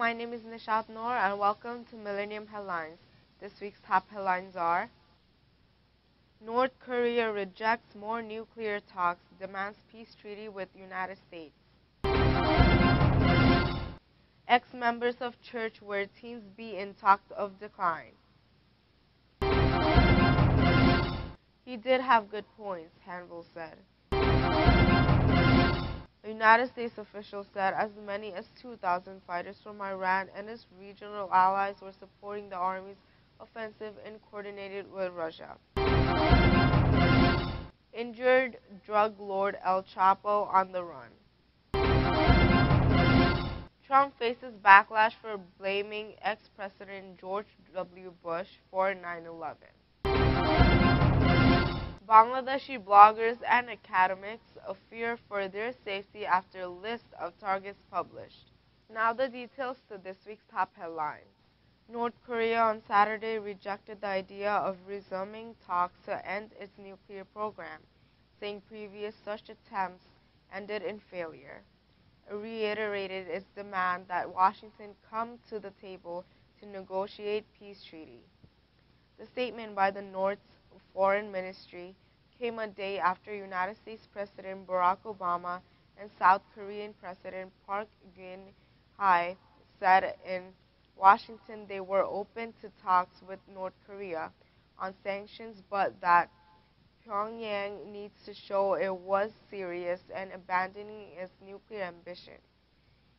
My name is Nishat Noor and welcome to Millennium Headlines. This week's top headlines are: North Korea rejects more nuclear talks, demands peace treaty with United States. Ex-members of church where teens be in talks of decline. He did have good points, Hanvil said. A United States official said as many as 2,000 fighters from Iran and its regional allies were supporting the army's offensive and coordinated with Russia. Injured drug lord El Chapo on the run. Trump faces backlash for blaming ex-President George W. Bush for 9/11. Bangladeshi bloggers and academics fear for their safety after a list of targets published. Now the details to this week's top headlines. North Korea on Saturday rejected the idea of resuming talks to end its nuclear program, saying previous such attempts ended in failure. It reiterated its demand that Washington come to the table to negotiate peace treaty. The statement by the North's Foreign Ministry came a day after United States President Barack Obama and South Korean President Park Geun-hye said in Washington they were open to talks with North Korea on sanctions, but that Pyongyang needs to show it was serious and abandoning its nuclear ambition.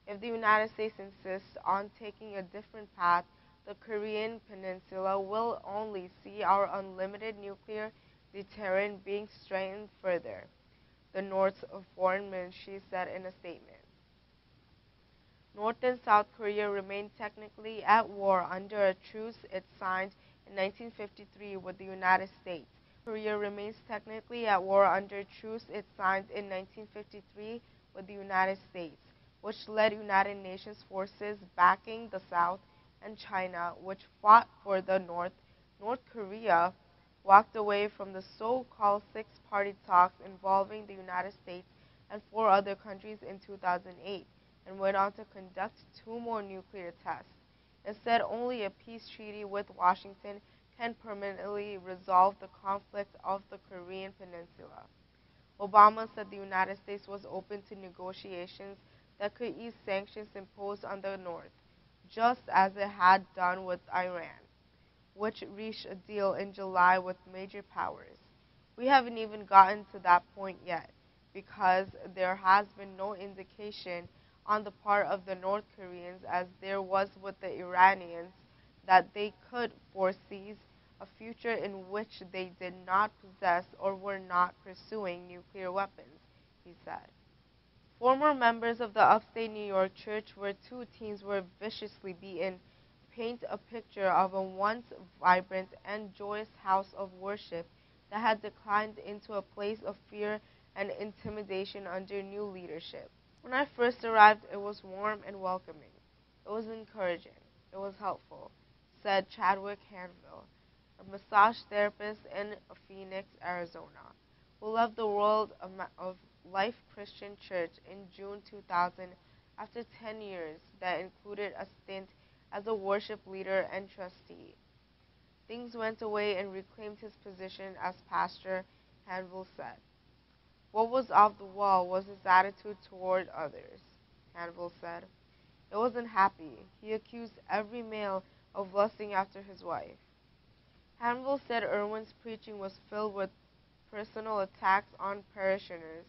If the United States insists on taking a different path, the Korean Peninsula will only see our unlimited nuclear deterrent being strengthened further, the North's Foreign Ministry said in a statement. North and South Korea remain technically at war under a truce it signed in 1953 with the United States. Korea remains technically at war under a truce it signed in 1953 with the United States, which led United Nations forces backing the South, and China, which fought for the North. North Korea walked away from the so-called six-party talks involving the United States and 4 other countries in 2008 and went on to conduct 2 more nuclear tests. It said only a peace treaty with Washington can permanently resolve the conflict of the Korean Peninsula. Obama said the United States was open to negotiations that could ease sanctions imposed on the North, just as it had done with Iran, which reached a deal in July with major powers. We haven't even gotten to that point yet, because there has been no indication on the part of the North Koreans, as there was with the Iranians, that they could foresee a future in which they did not possess or were not pursuing nuclear weapons, he said. Former members of the upstate New York church where 2 teens were viciously beaten paint a picture of a once vibrant and joyous house of worship that had declined into a place of fear and intimidation under new leadership. When I first arrived, it was warm and welcoming. It was encouraging. It was helpful, said Chadwick Hanvil, a massage therapist in Phoenix, Arizona, who left the World of Life Christian Church in June 2000 after 10 years that included a stint as a worship leader and trustee. Things went away and reclaimed his position as pastor, Hanvil said. What was off the wall was his attitude toward others, Hanvil said. It wasn't happy. He accused every male of lusting after his wife. Hanvil said Irwin's preaching was filled with personal attacks on parishioners,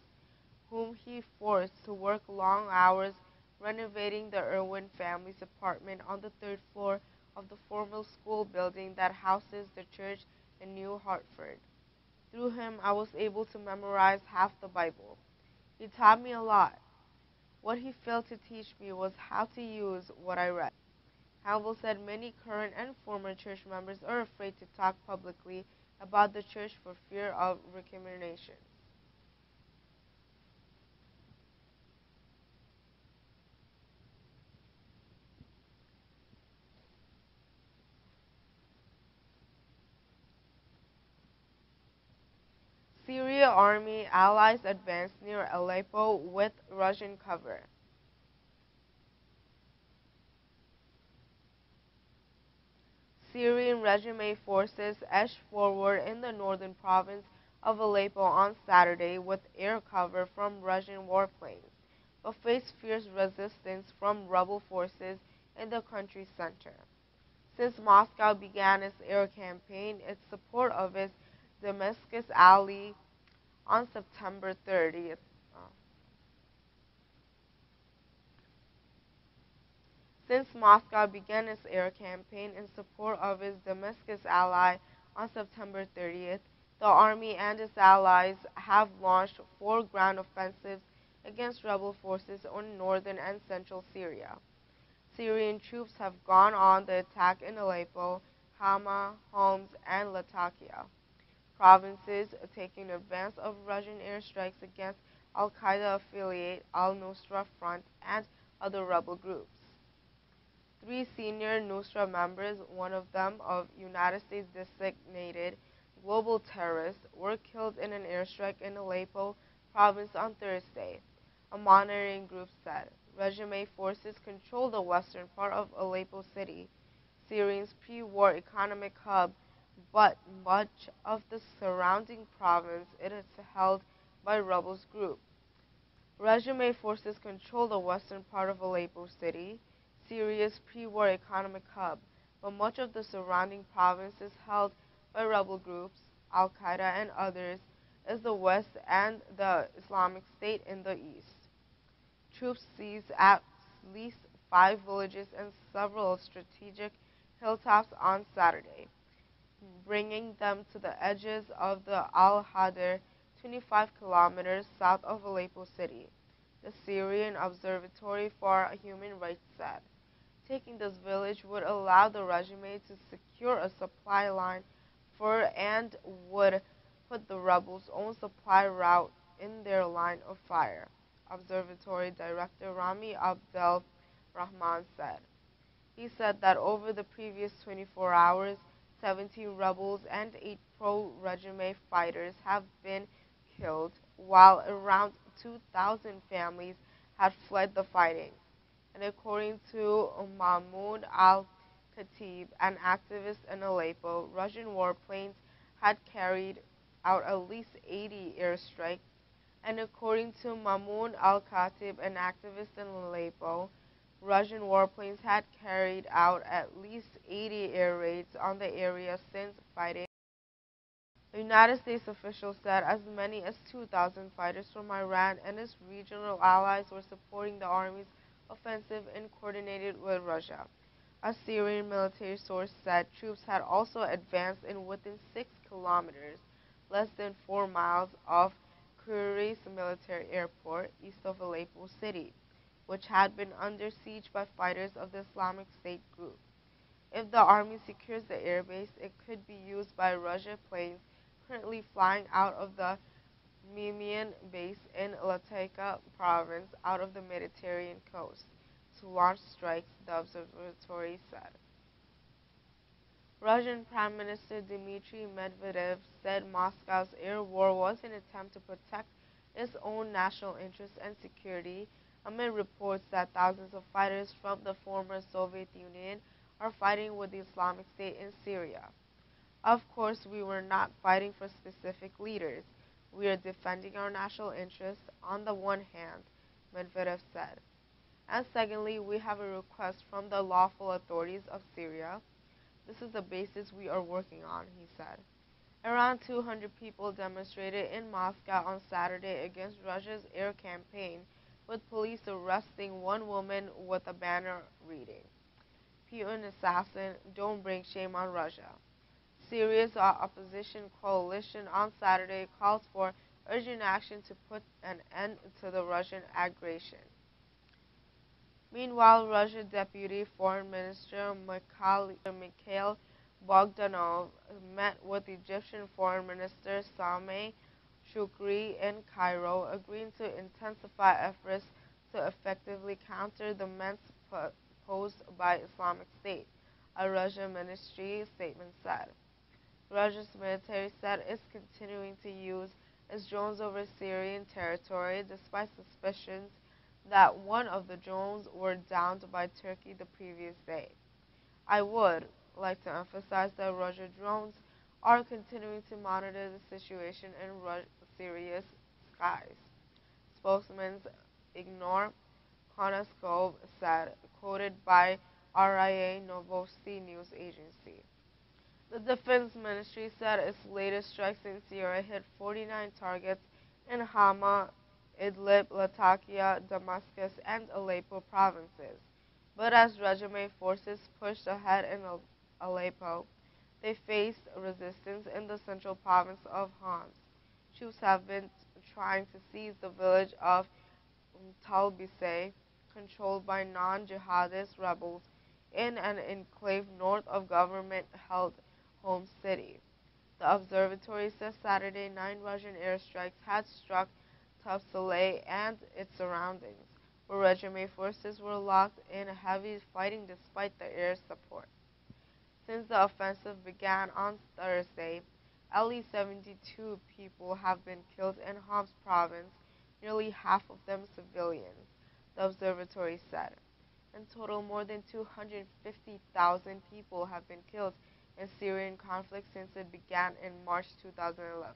whom he forced to work long hours renovating the Irwin family's apartment on the 3rd floor of the former school building that houses the church in New Hartford. Through him, I was able to memorize half the Bible. He taught me a lot. What he failed to teach me was how to use what I read. Hanvil said many current and former church members are afraid to talk publicly about the church for fear of recrimination. Syria army allies advance near Aleppo with Russian cover. Syrian regime forces edged forward in the northern province of Aleppo on Saturday with air cover from Russian warplanes, but faced fierce resistance from rebel forces in the country's center. Since Moscow began its air campaign in support of its Damascus ally on September 30th, Since Moscow began its air campaign in support of its Damascus ally on September 30th, the army and its allies have launched 4 ground offensives against rebel forces in northern and central Syria. Syrian troops have gone on the attack in Aleppo, Hama, Homs, and Latakia provinces, taking advance of Russian airstrikes against al-Qaeda affiliate al-Nusra Front and other rebel groups. 3 senior Nusra members, one of them of United States designated global terrorist, were killed in an airstrike in Aleppo province on Thursday, a monitoring group said. Regime forces control the western part of Aleppo city, Syria's pre-war economic hub, but much of the surrounding province it is held by rebels groups. Regime forces control the western part of Aleppo city, Syria's pre-war economic hub, but much of the surrounding province is held by rebel groups, al-Qaeda and others, as the west and the Islamic State in the east. Troops seized at least 5 villages and several strategic hilltops on Saturday, bringing them to the edges of the Al-Hadr, 25 kilometers south of Aleppo city, the Syrian Observatory for Human Rights said. Taking this village would allow the regime to secure a supply line for and would put the rebels' own supply route in their line of fire, Observatory Director Rami Abdel Rahman said. He said that over the previous 24 hours, 17 rebels and 8 pro-regime fighters have been killed, while around 2,000 families had fled the fighting. And according to Mahmoud al-Khatib, an activist in Aleppo, Russian warplanes had carried out at least 80 airstrikes. And according to Mahmoud al-Khatib, an activist in Aleppo, Russian warplanes had carried out at least 80 air raids on the area since fighting. The United States officials said as many as 2,000 fighters from Iran and its regional allies were supporting the army's offensive and coordinated with Russia. A Syrian military source said troops had also advanced in within 6 kilometers, less than 4 miles of Kuris military airport, east of Aleppo city, which had been under siege by fighters of the Islamic State group. If the army secures the airbase, it could be used by Russia planes currently flying out of the Memian base in Latakia province out of the Mediterranean coast to launch strikes, the observatory said. Russian Prime Minister Dmitry Medvedev said Moscow's air war was an attempt to protect its own national interests and security amid reports that thousands of fighters from the former Soviet Union are fighting with the Islamic State in Syria. Of course, we were not fighting for specific leaders. We are defending our national interests on the one hand, Medvedev said. And secondly, we have a request from the lawful authorities of Syria. This is the basis we are working on, he said. Around 200 people demonstrated in Moscow on Saturday against Russia's air campaign, with police arresting one woman with a banner reading, Putin assassin, don't bring shame on Russia. Syria's opposition coalition on Saturday calls for urgent action to put an end to the Russian aggression. Meanwhile, Russia's Deputy Foreign Minister Mikhail Bogdanov met with Egyptian Foreign Minister Sameh Shoukry in Cairo, agreeing to intensify efforts to effectively counter the menace posed by Islamic State, a Russian ministry statement said. Russia's military said it's continuing to use its drones over Syrian territory despite suspicions that one of the drones were downed by Turkey the previous day. I would, like to emphasize that Russia drones are continuing to monitor the situation in Syria's skies. Spokesman Ignor Konoskov said, quoted by RIA Novosti news agency. The Defense Ministry said its latest strikes in Syria hit 49 targets in Hama, Idlib, Latakia, Damascus, and Aleppo provinces. But as regime forces pushed ahead in Aleppo, they faced resistance in the central province of Homs. Troops have been trying to seize the village of Talbise, controlled by non-jihadist rebels in an enclave north of government-held Homs city. The observatory says Saturday 9 Russian airstrikes had struck Tafsaleh and its surroundings, where regime forces were locked in heavy fighting despite the air support. Since the offensive began on Thursday, at least 72 people have been killed in Homs province, nearly half of them civilians, the observatory said. In total, more than 250,000 people have been killed in Syrian conflict since it began in March 2011.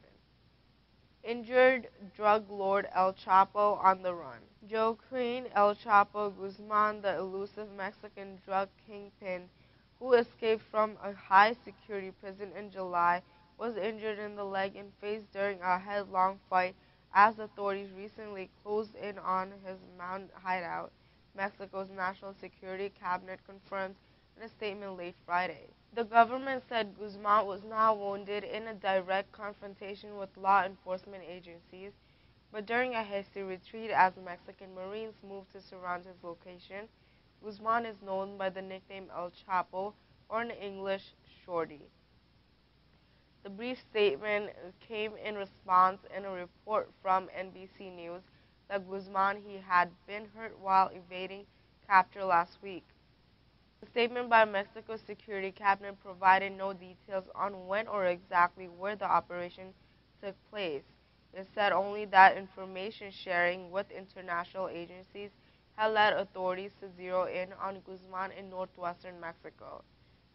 Injured drug lord El Chapo on the run. Joaquin El Chapo Guzman, the elusive Mexican drug kingpin who escaped from a high-security prison in July, was injured in the leg and face during a headlong fight as authorities recently closed in on his mountain hideout, Mexico's National Security Cabinet confirmed in a statement late Friday. The government said Guzman was not wounded in a direct confrontation with law enforcement agencies, but during a hasty retreat as Mexican Marines moved to surround his location. Guzman is known by the nickname El Chapo, or in English, Shorty. The brief statement came in response in a report from NBC News that Guzman he had been hurt while evading capture last week. The statement by Mexico's security cabinet provided no details on when or exactly where the operation took place. It said only that information sharing with international agencies had led authorities to zero in on Guzman in northwestern Mexico.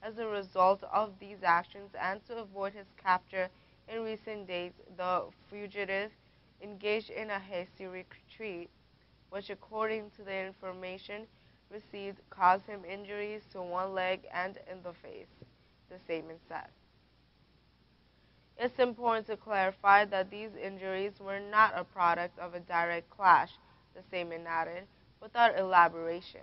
As a result of these actions and to avoid his capture in recent days, the fugitive engaged in a hasty retreat, which according to the information received caused him injuries to one leg and in the face, the statement said. It's important to clarify that these injuries were not a product of a direct clash, the statement added, without elaboration.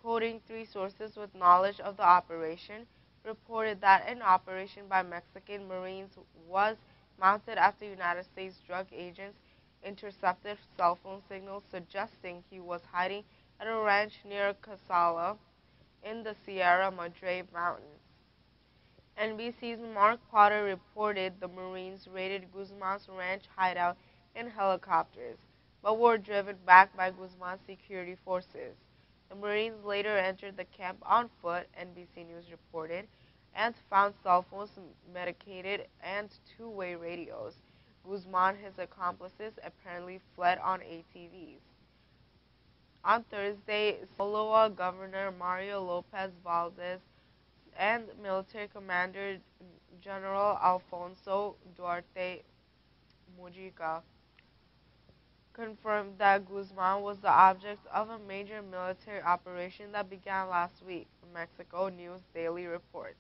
Quoting three sources with knowledge of the operation, reported that an operation by Mexican Marines was mounted after United States drug agents intercepted cell phone signals suggesting he was hiding at a ranch near Casala in the Sierra Madre Mountains. NBC's Mark Potter reported the Marines raided Guzman's ranch hideout in helicopters, but were driven back by Guzman's security forces. The Marines later entered the camp on foot, NBC News reported, and found cell phones, medicated, and two-way radios. Guzman and his accomplices apparently fled on ATVs. On Thursday, Sinaloa Governor Mario Lopez Valdez and Military Commander General Alfonso Duarte Mujica confirmed that Guzman was the object of a major military operation that began last week, Mexico News Daily reports.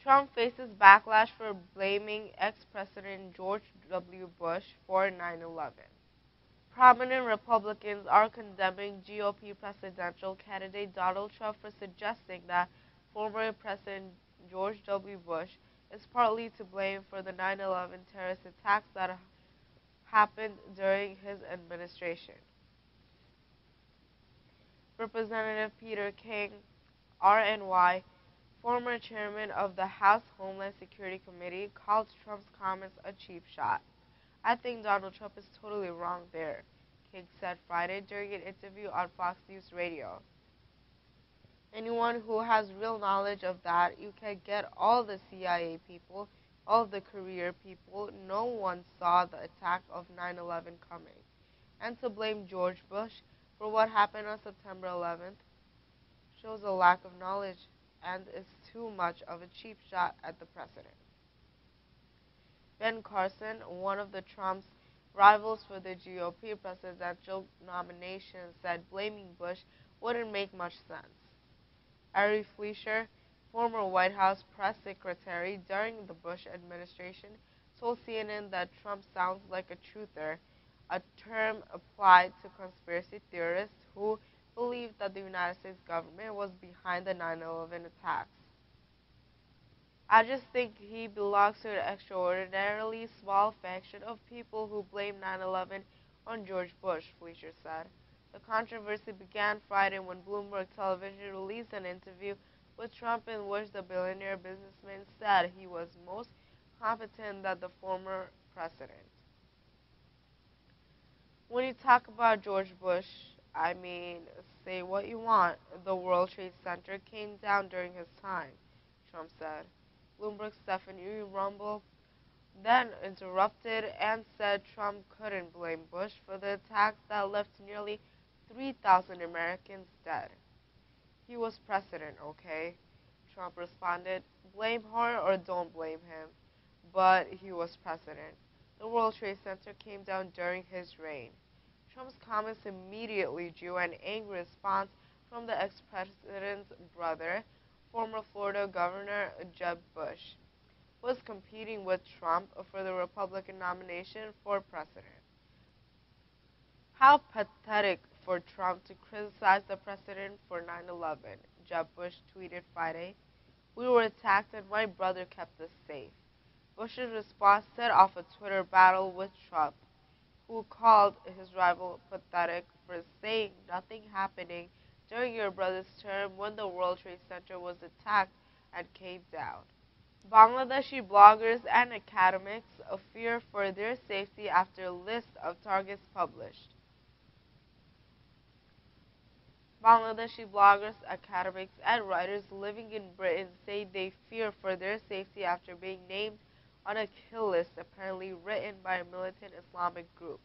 Trump faces backlash for blaming ex-President George W. Bush for 9/11. Prominent Republicans are condemning GOP presidential candidate Donald Trump for suggesting that former President George W. Bush is partly to blame for the 9/11 terrorist attacks that happened during his administration. Representative Peter King, RNY, former chairman of the House Homeland Security Committee, called Trump's comments a cheap shot. I think Donald Trump is totally wrong there, King said Friday during an interview on Fox News Radio. Anyone who has real knowledge of that, you can get all the CIA people, all the career people. No one saw the attack of 9/11 coming. And to blame George Bush for what happened on September 11th shows a lack of knowledge and is too much of a cheap shot at the president. Ben Carson, one of the Trump's rivals for the GOP presidential nomination, said blaming Bush wouldn't make much sense. Ari Fleischer, former White House press secretary during the Bush administration, told CNN that Trump sounds like a truther, a term applied to conspiracy theorists who believed that the United States government was behind the 9/11 attacks. I just think he belongs to an extraordinarily small faction of people who blame 9/11 on George Bush, Fleischer said. The controversy began Friday when Bloomberg Television released an interview with Trump in which the billionaire businessman said he was most competent than the former president. When you talk about George Bush, I mean, say what you want. The World Trade Center came down during his time, Trump said. Bloomberg's Stephanie Rumble then interrupted and said Trump couldn't blame Bush for the attacks that left nearly 3,000 Americans dead. He was president, okay? Trump responded. Blame her or don't blame him. But he was president. The World Trade Center came down during his reign. Trump's comments immediately drew an angry response from the ex-president's brother, former Florida Governor Jeb Bush, who was competing with Trump for the Republican nomination for president. How pathetic for Trump to criticize the president for 9/11, Jeb Bush tweeted Friday. We were attacked and my brother kept us safe. Bush's response set off a Twitter battle with Trump, who called his rival pathetic for saying nothing happening during your brother's term when the World Trade Center was attacked and came down. Bangladeshi bloggers and academics fear for their safety after list of targets published. Bangladeshi bloggers, academics, and writers living in Britain say they fear for their safety after being named on a kill list apparently written by a militant Islamic group.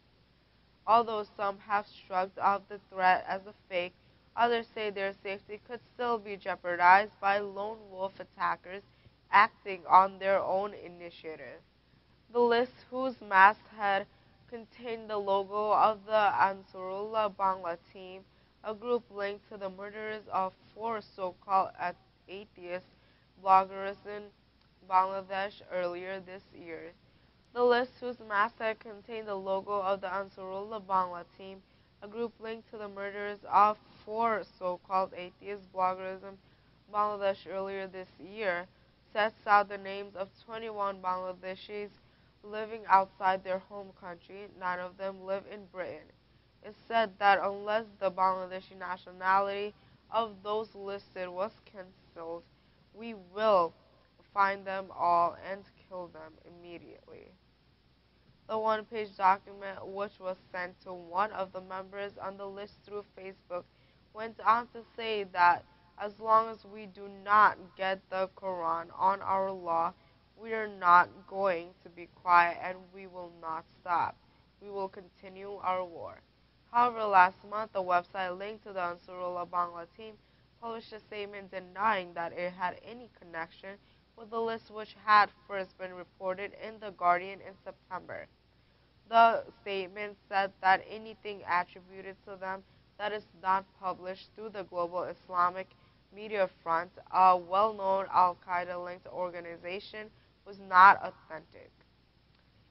Although some have shrugged off the threat as a fake, others say their safety could still be jeopardized by lone wolf attackers acting on their own initiative. The list, whose masthead contained the logo of the Ansarullah Bangla team, a group linked to the murders of 4 so-called atheist bloggers in Bangladesh earlier this year. The list, whose masthead contained the logo of the Ansarullah Bangla team, a group linked to the murders of 4 so-called atheist bloggers in Bangladesh earlier this year, sets out the names of 21 Bangladeshis living outside their home country. 9 of them live in Britain. It said that unless the Bangladeshi nationality of those listed was cancelled, we will find them all and kill them immediately. The one-page document, which was sent to one of the members on the list through Facebook, went on to say that as long as we do not get the Quran on our law, we are not going to be quiet and we will not stop. We will continue our war. However, last month, the website linked to the Ansarullah Bangla team published a statement denying that it had any connection with the list, which had first been reported in The Guardian in September. The statement said that anything attributed to them that is not published through the Global Islamic Media Front, a well-known al-Qaeda-linked organization, was not authentic.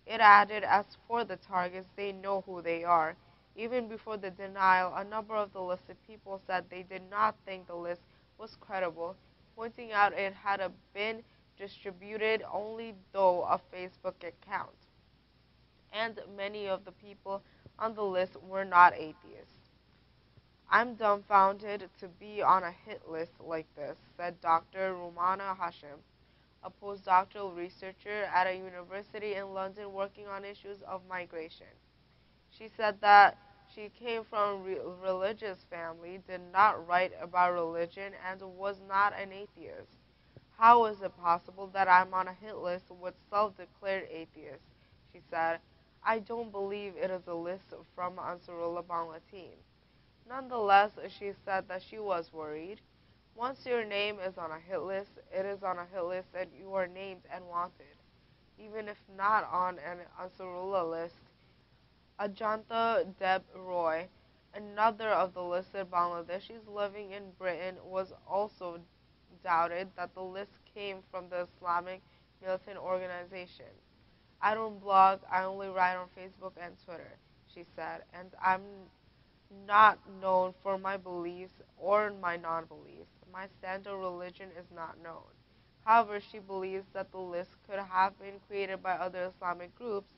It added, as for the targets, they know who they are. Even before the denial, a number of the listed people said they did not think the list was credible, pointing out it had been distributed only through a Facebook account. And many of the people on the list were not atheists. I'm dumbfounded to be on a hit list like this, said Dr. Rumana Hashim, a postdoctoral researcher at a university in London working on issues of migration. She said that she came from a religious family, did not write about religion, and was not an atheist. How is it possible that I'm on a hit list with self-declared atheists? She said. I don't believe it is a list from Ansarullah Bangla team. Nonetheless, she said that she was worried. Once your name is on a hit list, it is on a hit list and you are named and wanted. Even if not on an Ansarullah list, Ajanta Deb Roy, another of the listed Bangladeshis living in Britain, was also doubted that the list came from the Islamic militant organization. I don't blog, I only write on Facebook and Twitter, she said, and I'm not known for my beliefs or my non-beliefs. My stand on religion is not known. However, she believes that the list could have been created by other Islamic groups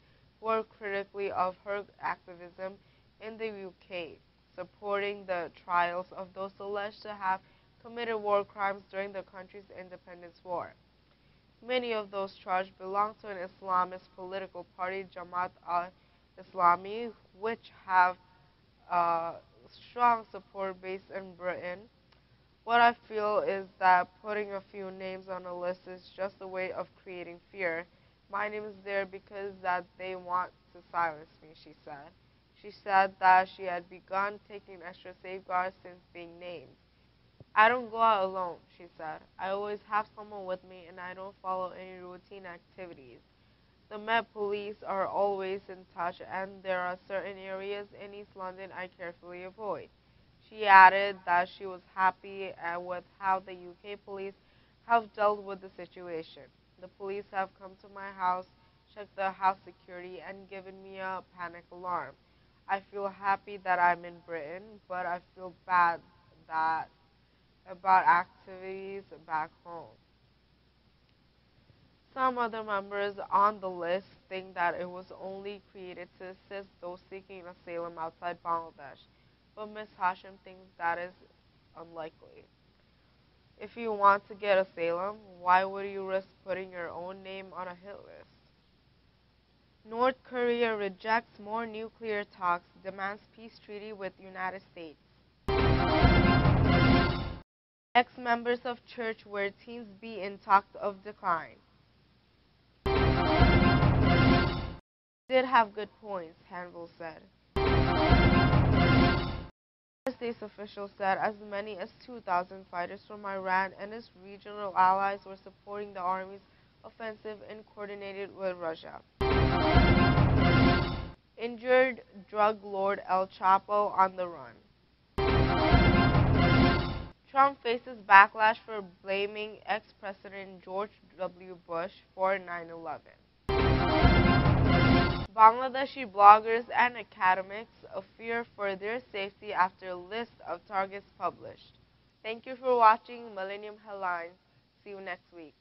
who are critically of her activism in the UK, supporting the trials of those alleged to have committed war crimes during the country's independence war. Many of those charged belong to an Islamist political party, Jamaat al-Islami, which have strong support base in Britain. What I feel is that putting a few names on a list is just a way of creating fear. My name is there because that they want to silence me, she said. She said that she had begun taking extra safeguards since being named. I don't go out alone, she said. I always have someone with me and I don't follow any routine activities. The Met Police are always in touch, and there are certain areas in East London I carefully avoid. She added that she was happy with how the UK police have dealt with the situation. The police have come to my house, checked the house security, and given me a panic alarm. I feel happy that I'm in Britain, but I feel bad that about activities back home. Some other members on the list think that it was only created to assist those seeking asylum outside Bangladesh, but Ms. Hashim thinks that is unlikely. If you want to get asylum, why would you risk putting your own name on a hit list? North Korea rejects more nuclear talks, demands peace treaty with United States. Ex-members of church where teens be in talks of decline. Did have good points, Hanville said. United States officials said as many as 2,000 fighters from Iran and its regional allies were supporting the army's offensive and coordinated with Russia. Injured drug lord El Chapo on the run. Trump faces backlash for blaming ex-President George W. Bush for 9/11. Bangladeshi bloggers and academics fear for their safety after list of targets published. Thank you for watching Millennium Headlines. See you next week.